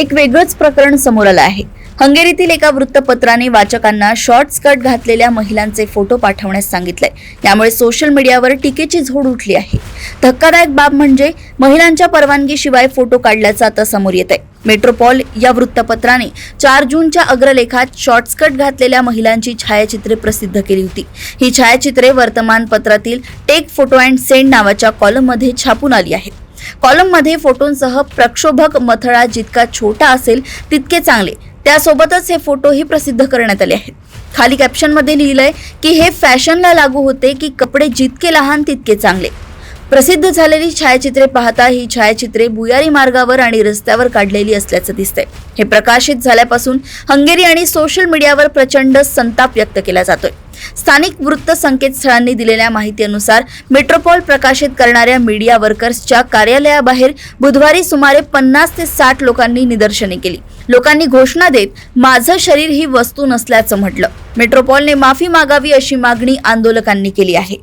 एक वेगळंच प्रकरण समोर आलं आहे। हंगेरीतील एका वृत्तपत्राने वाचकांना शॉर्ट स्कर्ट घातलेल्या महिलांचे फोटो पाठवण्यास सांगितले। यामुळे सोशल मीडियावर टीकेची झोड उठली आहे। धक्कादायक बाब म्हणजे महिलांच्या परवानगीशिवाय फोटो काढल्याचं आता समोर येत आहे। मेट्रोपॉल या वृत्तपत्राने 4 जूनच्या अग्रलेखात शॉर्ट स्कर्ट घातलेल्या महिलांची छायाचित्रे प्रसिद्ध केली होती। ही छायाचित्रे वर्तमानपत्रातील टेक फोटो अँड सेंड नावाच्या कॉलममध्ये छापून आली आहेत। कॉलममध्ये फोटोंसह प्रक्षोभक मथळा जितका छोटा असेल तितके चांगले, त्यासोबतच हे फोटोही प्रसिद्ध करण्यात आले आहेत। खाली कॅप्शनमध्ये लिहिलंय की हे फॅशनला लागू होते की कपडे जितके लहान तितके चांगले। प्रसिद्ध झालेली छायाचित्रे पाहता ही छायाचित्रे भुयारी मार्गावर आणि रस्त्यावर काढलेली असल्याचं दिसतंय। हे प्रकाशित झाल्यापासून हंगेरी आणि सोशल मीडियावर प्रचंड संताप व्यक्त केला जातोय। स्थानिक वृत्त संकेतस्थळांनी दिलेल्या माहितीनुसार मेट्रोपॉल प्रकाशित करणाऱ्या मीडिया वर्कर्सच्या कार्यालयाबाहेर बुधवारी सुमारे 50 ते 60 लोकांनी निदर्शने केली। लोकांनी घोषणा देत माझं शरीर ही वस्तू नसल्याचं म्हटलं। मेट्रोपॉलने माफी मागावी अशी मागणी आंदोलकांनी केली आहे।